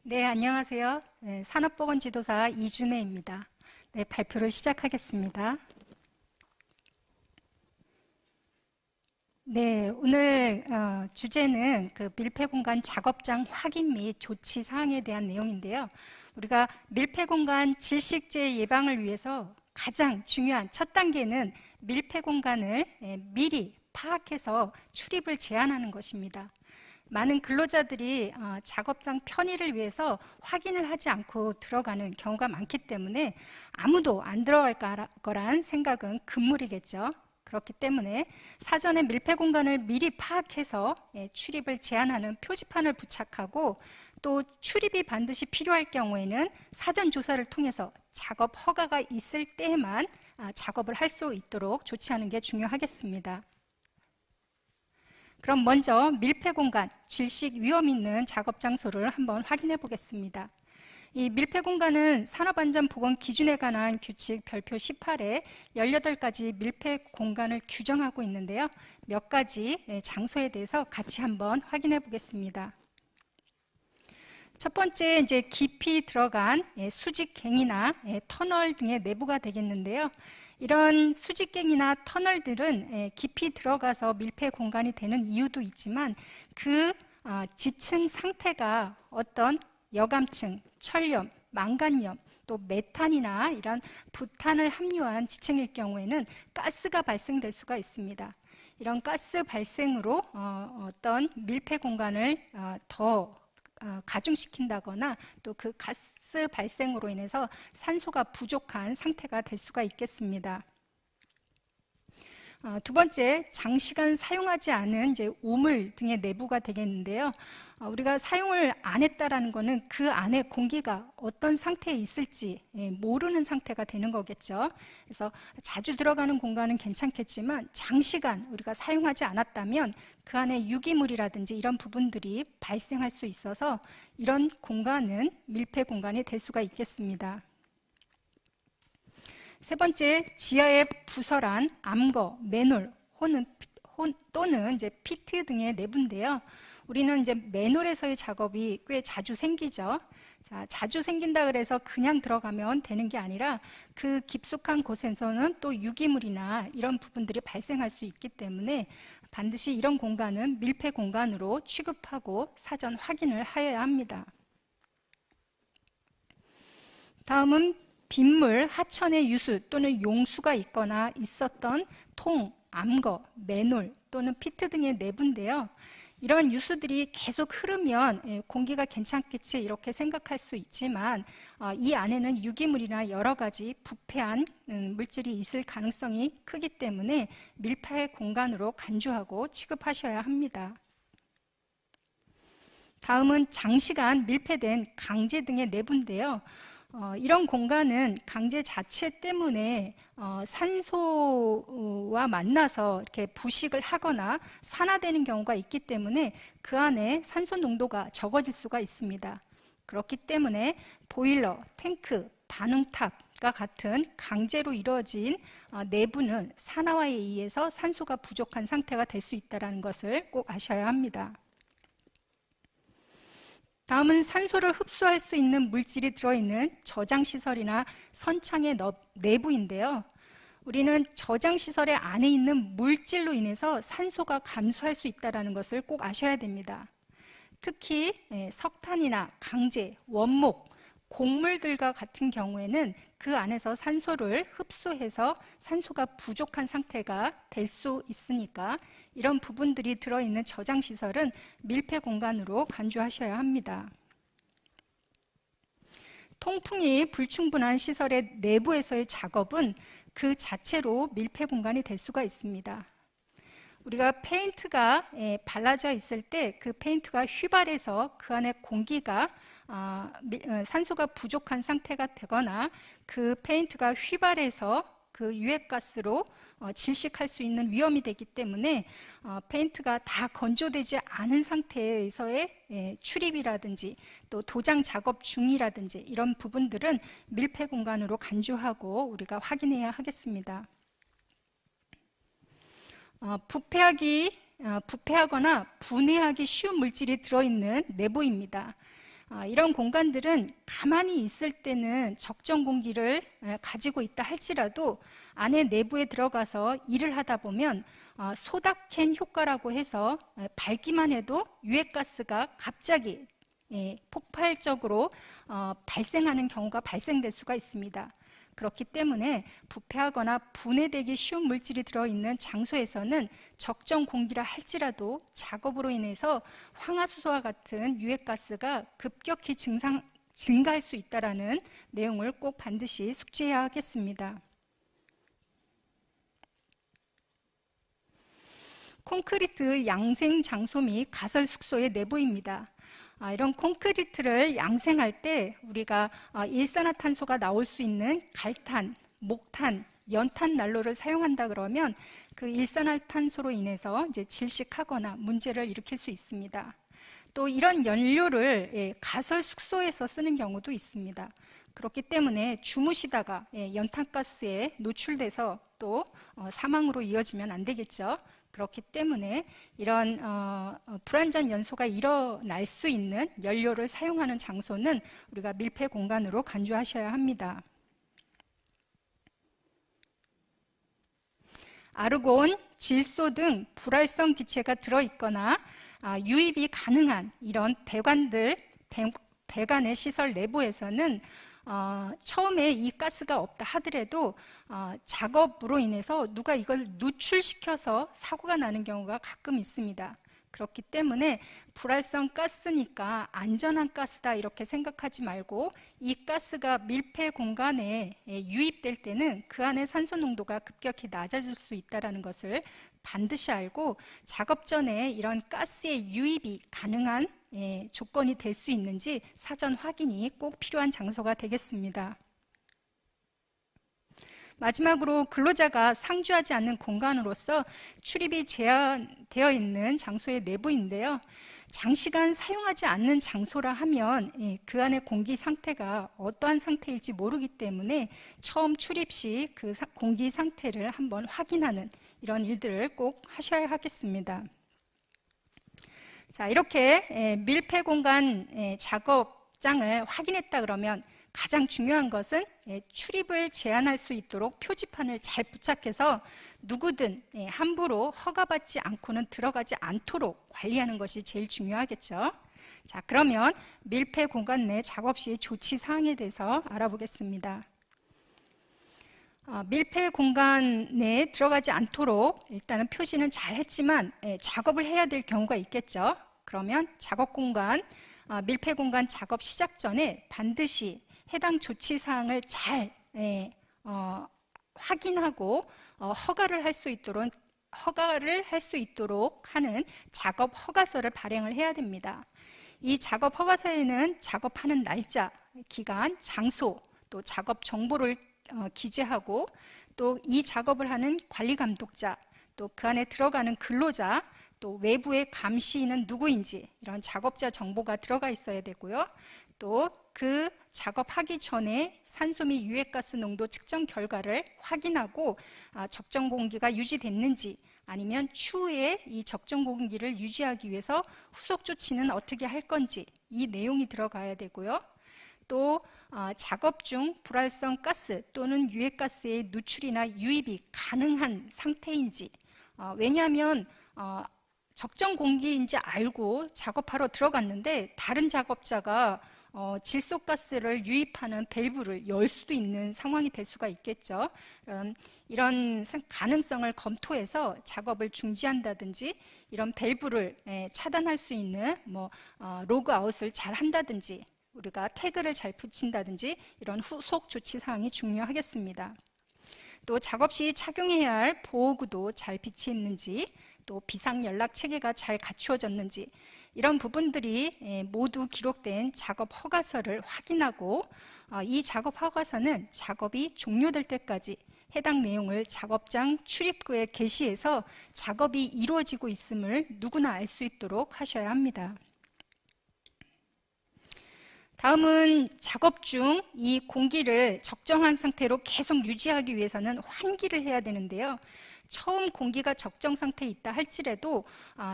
네, 안녕하세요. 네, 산업보건지도사 이준혜입니다. 네, 발표를 시작하겠습니다. 네, 오늘 주제는 그 밀폐공간 작업장 확인 및 조치 사항에 대한 내용인데요. 우리가 밀폐공간 질식재 예방을 위해서 가장 중요한 첫 단계는 밀폐공간을 미리 파악해서 출입을 제한하는 것입니다. 많은 근로자들이 작업장 편의를 위해서 확인을 하지 않고 들어가는 경우가 많기 때문에 아무도 안 들어갈 거란 생각은 금물이겠죠. 그렇기 때문에 사전에 밀폐 공간을 미리 파악해서 출입을 제한하는 표지판을 부착하고, 또 출입이 반드시 필요할 경우에는 사전 조사를 통해서 작업 허가가 있을 때에만 작업을 할 수 있도록 조치하는 게 중요하겠습니다. 그럼 먼저 밀폐 공간, 질식 위험 있는 작업 장소를 한번 확인해 보겠습니다. 이 밀폐 공간은 산업안전보건 기준에 관한 규칙 별표 18에 18가지 밀폐 공간을 규정하고 있는데요. 몇 가지 장소에 대해서 같이 한번 확인해 보겠습니다. 첫 번째, 이제 깊이 들어간 수직갱이나 터널 등의 내부가 되겠는데요. 이런 수직갱이나 터널들은 깊이 들어가서 밀폐 공간이 되는 이유도 있지만, 그 지층 상태가 어떤 여감층, 철염, 망간염, 또 메탄이나 이런 부탄을 함유한 지층일 경우에는 가스가 발생될 수가 있습니다. 이런 가스 발생으로 어떤 밀폐 공간을 더 가중시킨다거나, 또 그 가스 발생으로 인해서 산소가 부족한 상태가 될 수가 있겠습니다. 두 번째, 장시간 사용하지 않은 이제 우물 등의 내부가 되겠는데요. 우리가 사용을 안 했다라는 것은 그 안에 공기가 어떤 상태에 있을지 모르는 상태가 되는 거겠죠. 그래서 자주 들어가는 공간은 괜찮겠지만 장시간 우리가 사용하지 않았다면 그 안에 유기물이라든지 이런 부분들이 발생할 수 있어서 이런 공간은 밀폐 공간이 될 수가 있겠습니다. 세 번째, 지하에 부설한 암거, 맨홀, 또는 이제 피트 등의 내부인데요. 우리는 이제 맨홀에서의 작업이 꽤 자주 생기죠. 자, 자주 생긴다 그래서 그냥 들어가면 되는 게 아니라 그 깊숙한 곳에서는 또 유기물이나 이런 부분들이 발생할 수 있기 때문에 반드시 이런 공간은 밀폐 공간으로 취급하고 사전 확인을 하여야 합니다. 다음은 빗물, 하천의 유수 또는 용수가 있거나 있었던 통, 암거, 맨홀 또는 피트 등의 내부인데요. 이런 유수들이 계속 흐르면 공기가 괜찮겠지 이렇게 생각할 수 있지만, 이 안에는 유기물이나 여러 가지 부패한 물질이 있을 가능성이 크기 때문에 밀폐 공간으로 간주하고 취급하셔야 합니다. 다음은 장시간 밀폐된 강제 등의 내부인데요. 이런 공간은 강제 자체 때문에 산소와 만나서 이렇게 부식을 하거나 산화되는 경우가 있기 때문에 그 안에 산소 농도가 적어질 수가 있습니다. 그렇기 때문에 보일러, 탱크, 반응탑과 같은 강제로 이루어진 내부는 산화에 의해서 산소가 부족한 상태가 될 수 있다는 것을 꼭 아셔야 합니다. 다음은 산소를 흡수할 수 있는 물질이 들어있는 저장시설이나 선창의 내부인데요. 우리는 저장시설의 안에 있는 물질로 인해서 산소가 감소할 수 있다는 것을 꼭 아셔야 됩니다. 특히 석탄이나 강제, 원목, 곡물들과 같은 경우에는 그 안에서 산소를 흡수해서 산소가 부족한 상태가 될 수 있으니까 이런 부분들이 들어있는 저장시설은 밀폐 공간으로 간주하셔야 합니다. 통풍이 불충분한 시설의 내부에서의 작업은 그 자체로 밀폐 공간이 될 수가 있습니다. 우리가 페인트가 발라져 있을 때 그 페인트가 휘발해서 그 안에 공기가 산소가 부족한 상태가 되거나, 그 페인트가 휘발해서 그 유해가스로 질식할 수 있는 위험이 되기 때문에 페인트가 다 건조되지 않은 상태에서의 출입이라든지 또 도장 작업 중이라든지 이런 부분들은 밀폐 공간으로 간주하고 우리가 확인해야 하겠습니다. 부패하거나 분해하기 쉬운 물질이 들어있는 내부입니다. 이런 공간들은 가만히 있을 때는 적정 공기를 가지고 있다 할지라도 안에 내부에 들어가서 일을 하다 보면 소다캔 효과라고 해서 밝기만 해도 유해가스가 갑자기 폭발적으로 발생하는 경우가 발생될 수가 있습니다. 그렇기 때문에 부패하거나 분해되기 쉬운 물질이 들어있는 장소에서는 적정 공기라 할지라도 작업으로 인해서 황화수소와 같은 유해가스가 급격히 증가할 수 있다는 내용을 꼭 반드시 숙지해야 하겠습니다. 콘크리트 양생 장소 및 가설 숙소의 내부입니다. 이런 콘크리트를 양생할 때 우리가 일산화탄소가 나올 수 있는 갈탄, 목탄, 연탄 난로를 사용한다 그러면 그 일산화탄소로 인해서 이제 질식하거나 문제를 일으킬 수 있습니다. 또 이런 연료를 가설 숙소에서 쓰는 경우도 있습니다. 그렇기 때문에 주무시다가 연탄가스에 노출돼서 또 사망으로 이어지면 안 되겠죠. 그렇기 때문에 이런 불완전 연소가 일어날 수 있는 연료를 사용하는 장소는 우리가 밀폐 공간으로 간주하셔야 합니다. 아르곤, 질소 등 불활성 기체가 들어있거나 유입이 가능한 이런 배관의 시설 내부에서는 처음에 이 가스가 없다 하더라도 작업으로 인해서 누가 이걸 누출시켜서 사고가 나는 경우가 가끔 있습니다. 그렇기 때문에 불활성 가스니까 안전한 가스다 이렇게 생각하지 말고 이 가스가 밀폐 공간에 유입될 때는 그 안에 산소 농도가 급격히 낮아질 수 있다는 것을 반드시 알고 작업 전에 이런 가스의 유입이 가능한 조건이 될 수 있는지 사전 확인이 꼭 필요한 장소가 되겠습니다. 마지막으로 근로자가 상주하지 않는 공간으로서 출입이 제한되어 있는 장소의 내부인데요. 장시간 사용하지 않는 장소라 하면 그 안의 공기 상태가 어떠한 상태일지 모르기 때문에 처음 출입 시 그 공기 상태를 한번 확인하는 이런 일들을 꼭 하셔야 하겠습니다. 자, 이렇게 밀폐 공간 작업장을 확인했다 그러면 가장 중요한 것은 출입을 제한할 수 있도록 표지판을 잘 부착해서 누구든 함부로 허가받지 않고는 들어가지 않도록 관리하는 것이 제일 중요하겠죠. 자, 그러면 밀폐 공간 내 작업 시 조치 사항에 대해서 알아보겠습니다. 밀폐 공간에 들어가지 않도록 일단은 표시는 잘 했지만 작업을 해야 될 경우가 있겠죠. 그러면 작업 공간, 밀폐 공간 작업 시작 전에 반드시 해당 조치 사항을 잘 확인하고 허가를 할 수 있도록 하는 작업 허가서를 발행을 해야 됩니다. 이 작업 허가서에는 작업하는 날짜, 기간, 장소, 또 작업 정보를 기재하고 또 이 작업을 하는 관리 감독자, 또 그 안에 들어가는 근로자, 또 외부의 감시인은 누구인지 이런 작업자 정보가 들어가 있어야 되고요. 또 그 작업하기 전에 산소 및 유해가스 농도 측정 결과를 확인하고 적정 공기가 유지됐는지 아니면 추후에 이 적정 공기를 유지하기 위해서 후속 조치는 어떻게 할 건지 이 내용이 들어가야 되고요. 또 작업 중 불활성 가스 또는 유해가스의 누출이나 유입이 가능한 상태인지 왜냐하면 적정 공기인지 알고 작업하러 들어갔는데 다른 작업자가 질소가스를 유입하는 밸브를 열 수도 있는 상황이 될 수가 있겠죠. 이런 가능성을 검토해서 작업을 중지한다든지 이런 밸브를 차단할 수 있는 로그아웃을 잘 한다든지 우리가 태그를 잘 붙인다든지 이런 후속 조치 사항이 중요하겠습니다. 또 작업 시 착용해야 할 보호구도 잘 비치 있는지 또 비상연락 체계가 잘 갖추어졌는지 이런 부분들이 모두 기록된 작업 허가서를 확인하고 이 작업 허가서는 작업이 종료될 때까지 해당 내용을 작업장 출입구에 게시해서 작업이 이루어지고 있음을 누구나 알 수 있도록 하셔야 합니다. 다음은 작업 중 이 공기를 적정한 상태로 계속 유지하기 위해서는 환기를 해야 되는데요. 처음 공기가 적정 상태에 있다 할지라도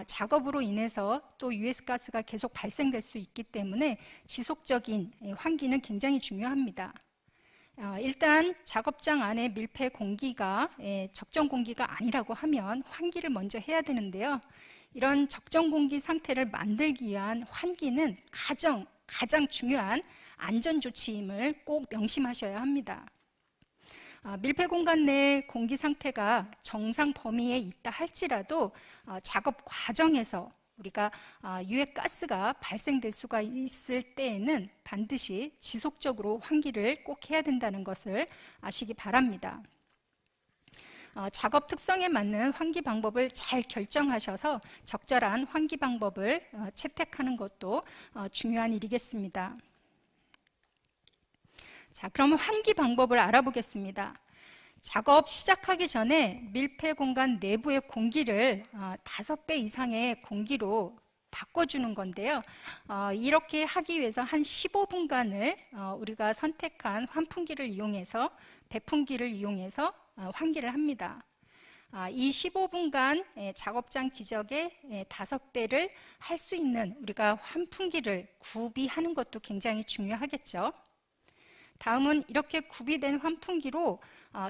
작업으로 인해서 또 유해가스가 계속 발생될 수 있기 때문에 지속적인 환기는 굉장히 중요합니다. 일단 작업장 안에 밀폐 공기가 적정 공기가 아니라고 하면 환기를 먼저 해야 되는데요. 이런 적정 공기 상태를 만들기 위한 환기는 가장 중요한 안전조치임을 꼭 명심하셔야 합니다. 밀폐 공간 내 공기 상태가 정상 범위에 있다 할지라도 작업 과정에서 우리가 유해가스가 발생될 수가 있을 때에는 반드시 지속적으로 환기를 꼭 해야 된다는 것을 아시기 바랍니다. 작업 특성에 맞는 환기 방법을 잘 결정하셔서 적절한 환기 방법을 채택하는 것도 중요한 일이겠습니다. 자, 그럼 환기 방법을 알아보겠습니다. 작업 시작하기 전에 밀폐 공간 내부의 공기를 5배 이상의 공기로 바꿔주는 건데요. 이렇게 하기 위해서 한 15분간을 우리가 선택한 환풍기를 이용해서 배풍기를 이용해서 환기를 합니다. 이 15분간 작업장 기적의 5배를 할 수 있는 우리가 환풍기를 구비하는 것도 굉장히 중요하겠죠. 다음은 이렇게 구비된 환풍기로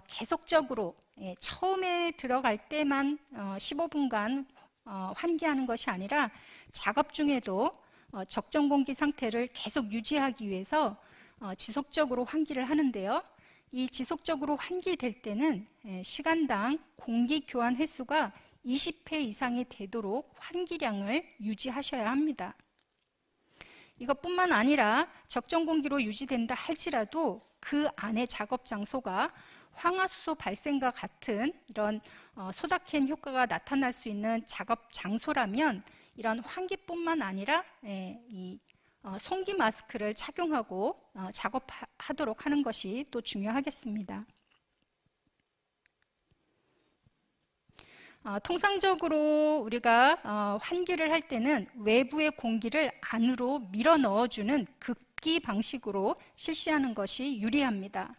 계속적으로 처음에 들어갈 때만 15분간 환기하는 것이 아니라 작업 중에도 적정 공기 상태를 계속 유지하기 위해서 지속적으로 환기를 하는데요. 이 지속적으로 환기될 때는 시간당 공기 교환 횟수가 20회 이상이 되도록 환기량을 유지하셔야 합니다. 이것뿐만 아니라 적정 공기로 유지된다 할지라도 그 안에 작업 장소가 황화수소 발생과 같은 이런 소다캔 효과가 나타날 수 있는 작업 장소라면 이런 환기뿐만 아니라 이 송기 마스크를 착용하고 작업하도록 하는 것이 또 중요하겠습니다. 통상적으로 우리가 환기를 할 때는 외부의 공기를 안으로 밀어 넣어주는 급기 방식으로 실시하는 것이 유리합니다.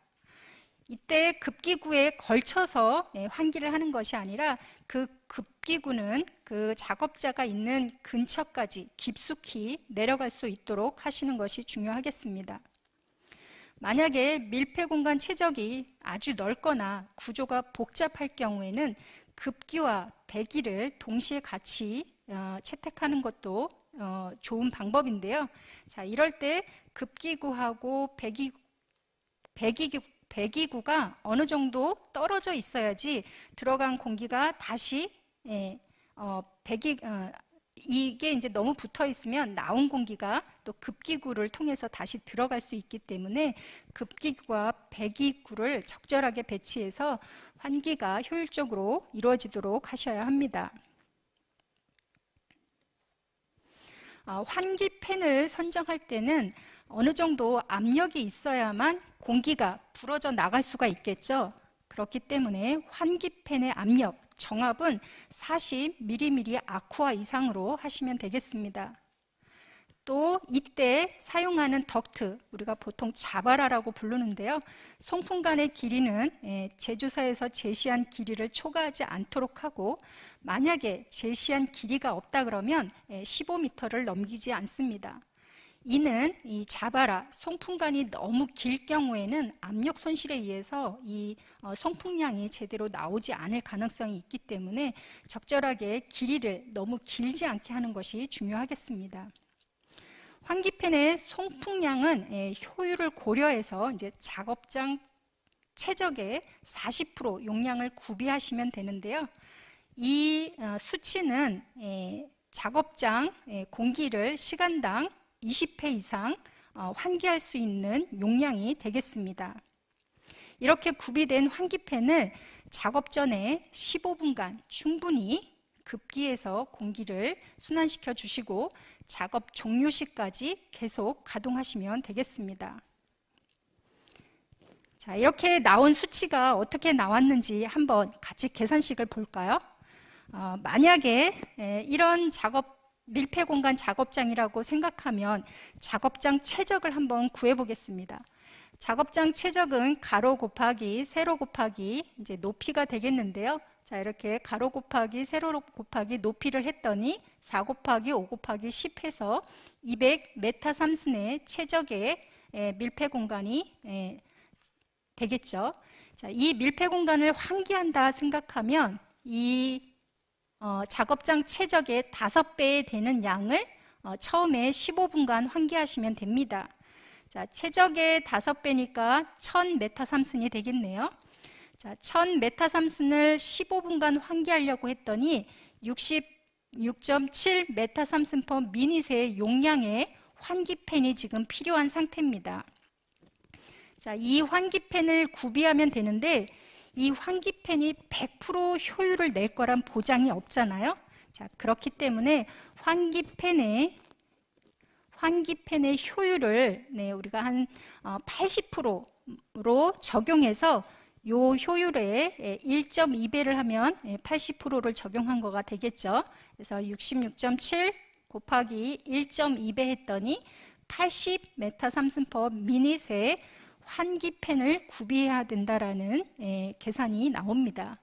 이때 급기구에 걸쳐서 환기를 하는 것이 아니라 그 급기구는 그 작업자가 있는 근처까지 깊숙이 내려갈 수 있도록 하시는 것이 중요하겠습니다. 만약에 밀폐 공간 최적이 아주 넓거나 구조가 복잡할 경우에는 급기와 배기를 동시에 같이 채택하는 것도 좋은 방법인데요. 이럴 때 급기구하고 배기구가 어느 정도 떨어져 있어야지 들어간 공기가 다시 이게 이제 너무 붙어 있으면 나온 공기가 또 급기구를 통해서 다시 들어갈 수 있기 때문에 급기구와 배기구를 적절하게 배치해서 환기가 효율적으로 이루어지도록 하셔야 합니다. 환기팬을 선정할 때는 어느 정도 압력이 있어야만 공기가 불어져 나갈 수가 있겠죠. 그렇기 때문에 환기팬의 압력, 정압은 40mm 아쿠아 이상으로 하시면 되겠습니다. 또 이때 사용하는 덕트, 우리가 보통 자바라라고 부르는데요. 송풍관의 길이는 제조사에서 제시한 길이를 초과하지 않도록 하고 만약에 제시한 길이가 없다 그러면 15m를 넘기지 않습니다. 이는 이 자바라, 송풍관이 너무 길 경우에는 압력 손실에 의해서 이 송풍량이 제대로 나오지 않을 가능성이 있기 때문에 적절하게 길이를 너무 길지 않게 하는 것이 중요하겠습니다. 환기팬의 송풍량은 효율을 고려해서 이제 작업장 최적의 40% 용량을 구비하시면 되는데요. 이 수치는 작업장 공기를 시간당 20회 이상 환기할 수 있는 용량이 되겠습니다. 이렇게 구비된 환기팬을 작업 전에 15분간 충분히 급기에서 공기를 순환시켜 주시고 작업 종료 시까지 계속 가동하시면 되겠습니다. 자, 이렇게 나온 수치가 어떻게 나왔는지 한번 같이 계산식을 볼까요? 만약에 이런 밀폐 공간 작업장이라고 생각하면 작업장 최적을 한번 구해 보겠습니다. 작업장 최적은 가로 곱하기 세로 곱하기 이제 높이가 되겠는데요. 자, 이렇게 가로 곱하기 세로 곱하기 높이를 했더니 4 곱하기 5 곱하기 10 해서 200m삼순의 최적의 밀폐 공간이 되겠죠. 자, 이 밀폐 공간을 환기한다 생각하면 이 작업장 최적의 5배에 되는 양을 처음에 15분간 환기하시면 됩니다. 자, 최적의 5배니까 1000m삼순이 되겠네요. 자, 1000m삼순을 15분간 환기하려고 했더니 66.7m삼순/미닛의 용량의 환기팬이 지금 필요한 상태입니다. 자, 이 환기팬을 구비하면 되는데 이 환기팬이 100% 효율을 낼 거란 보장이 없잖아요. 자, 그렇기 때문에 환기팬의 효율을 우리가 한 80%로 적용해서 요 효율에 1.2배를 하면 80%를 적용한 거가 되겠죠. 그래서 66.7 곱하기 1.2배 했더니 80m삼순/미닛의 환기팬을 구비해야 된다라는 계산이 나옵니다.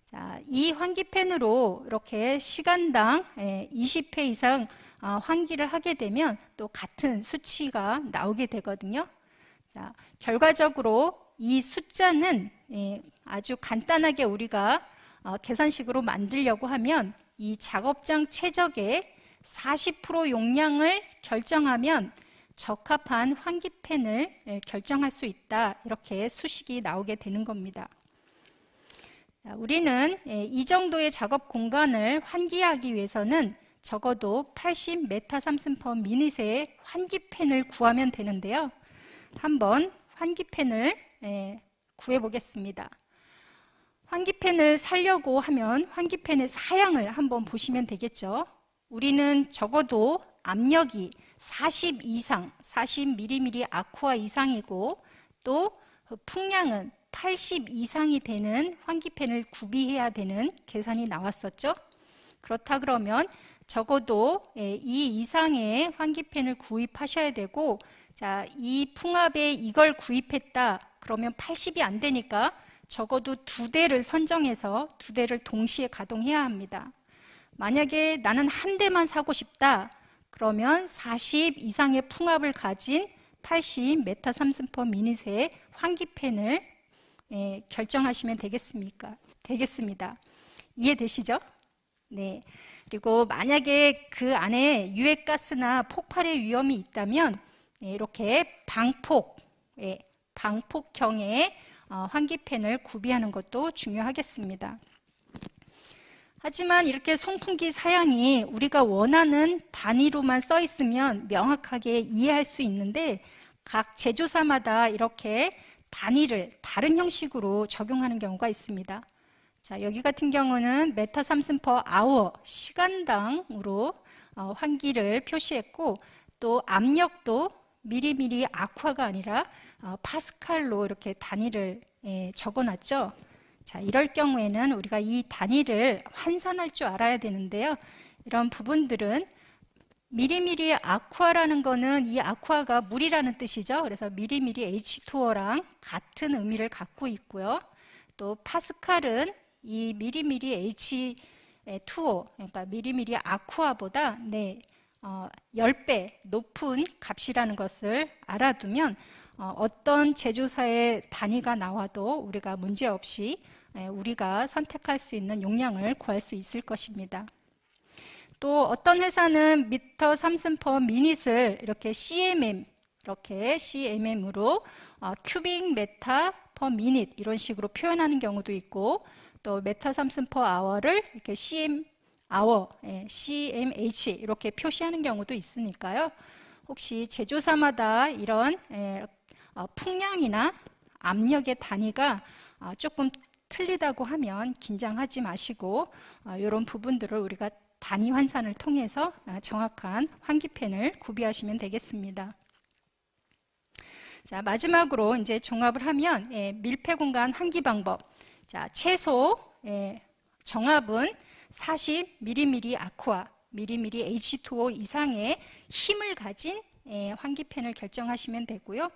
자, 이 환기팬으로 이렇게 시간당 20회 이상 환기를 하게 되면 또 같은 수치가 나오게 되거든요. 자, 결과적으로 이 숫자는 아주 간단하게 우리가 계산식으로 만들려고 하면 이 작업장 최적의 40% 용량을 결정하면 적합한 환기팬을 결정할 수 있다. 이렇게 수식이 나오게 되는 겁니다. 자, 우리는 이 정도의 작업 공간을 환기하기 위해서는 적어도 80m삼순/미닛의 환기팬을 구하면 되는데요. 한번 환기팬을 구해 보겠습니다. 환기팬을 사려고 하면 환기팬의 사양을 한번 보시면 되겠죠. 우리는 적어도 압력이 40 이상, 40mm 아쿠아 이상이고 또 풍량은 80 이상이 되는 환기팬을 구비해야 되는 계산이 나왔었죠. 그렇다 그러면 적어도 이 이상의 환기팬을 구입하셔야 되고, 자, 이 풍압에 이걸 구입했다 그러면 80이 안 되니까 적어도 2대를 선정해서 2대를 동시에 가동해야 합니다. 만약에 나는 한 대만 사고 싶다 그러면 40 이상의 풍압을 가진 80m삼순/미닛의 환기팬을 결정하시면 되겠습니다. 이해되시죠? 네. 그리고 만약에 그 안에 유해가스나 폭발의 위험이 있다면 이렇게 방폭형의 환기팬을 구비하는 것도 중요하겠습니다. 하지만 이렇게 송풍기 사양이 우리가 원하는 단위로만 써 있으면 명확하게 이해할 수 있는데 각 제조사마다 이렇게 단위를 다른 형식으로 적용하는 경우가 있습니다. 자, 여기 같은 경우는 m삼순/hour 시간당으로 환기를 표시했고 또 압력도 미리미리 아쿠아가 아니라 파스칼로 이렇게 단위를 적어놨죠. 자, 이럴 경우에는 우리가 이 단위를 환산할 줄 알아야 되는데요. 이런 부분들은 미리미리 아쿠아라는 거는 이 아쿠아가 물이라는 뜻이죠. 그래서 미리미리 H2O랑 같은 의미를 갖고 있고요. 또 파스칼은 이 미리미리 H2O, 그러니까 미리미리 아쿠아보다 10배 높은 값이라는 것을 알아두면 어떤 제조사의 단위가 나와도 우리가 문제없이 우리가 선택할 수 있는 용량을 구할 수 있을 것입니다. 또 어떤 회사는 미터 삼순/미닛을 이렇게 CMM으로 큐빅 메타 퍼 미닛 이런 식으로 표현하는 경우도 있고 또 메타 삼순/hour를 이렇게 CMH 이렇게 표시하는 경우도 있으니까요. 혹시 제조사마다 이런 풍량이나 압력의 단위가 조금 틀리다고 하면 긴장하지 마시고 이런 부분들을 우리가 단위 환산을 통해서 정확한 환기팬을 구비하시면 되겠습니다. 자, 마지막으로 이제 종합을 하면 밀폐 공간 환기 방법. 자, 최소 정압은 40mm 아쿠아, 미리미리 H2O 이상의 힘을 가진 환기팬을 결정하시면 되고요.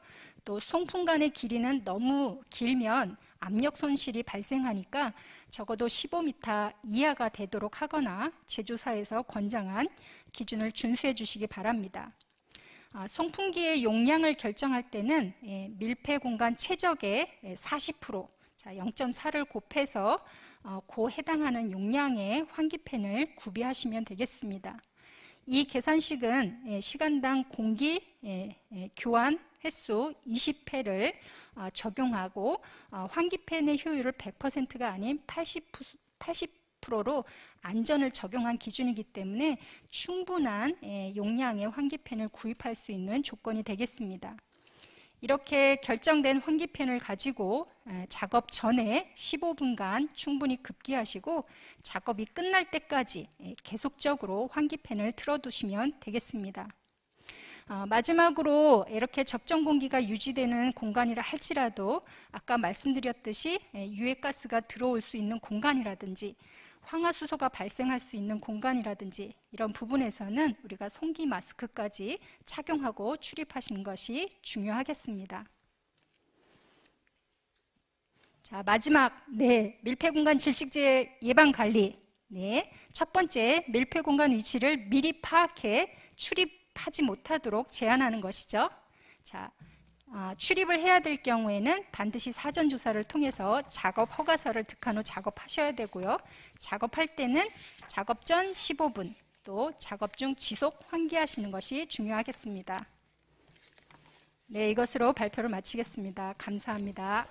또 송풍관의 길이는 너무 길면 압력 손실이 발생하니까 적어도 15m 이하가 되도록 하거나 제조사에서 권장한 기준을 준수해 주시기 바랍니다. 송풍기의 용량을 결정할 때는 밀폐 공간 최적의 40%, 0.4를 곱해서 그 해당하는 용량의 환기팬을 구비하시면 되겠습니다. 이 계산식은 시간당 공기 교환 횟수 20회를 적용하고 환기팬의 효율을 100%가 아닌 80%로 안전을 적용한 기준이기 때문에 충분한 용량의 환기팬을 구입할 수 있는 조건이 되겠습니다. 이렇게 결정된 환기팬을 가지고 작업 전에 15분간 충분히 급기하시고 작업이 끝날 때까지 계속적으로 환기팬을 틀어두시면 되겠습니다. 마지막으로 이렇게 적정 공기가 유지되는 공간이라 할지라도 아까 말씀드렸듯이 유해가스가 들어올 수 있는 공간이라든지 황화수소가 발생할 수 있는 공간이라든지 이런 부분에서는 우리가 송기 마스크까지 착용하고 출입하시는 것이 중요하겠습니다. 자, 마지막 밀폐 공간 질식제 예방 관리. 첫 번째, 밀폐 공간 위치를 미리 파악해 출입하지 못하도록 제한하는 것이죠. 자, 출입을 해야 될 경우에는 반드시 사전 조사를 통해서 작업 허가서를 득한 후 작업하셔야 되고요. 작업할 때는 작업 전 15분, 또 작업 중 지속 환기하시는 것이 중요하겠습니다. 네, 이것으로 발표를 마치겠습니다. 감사합니다.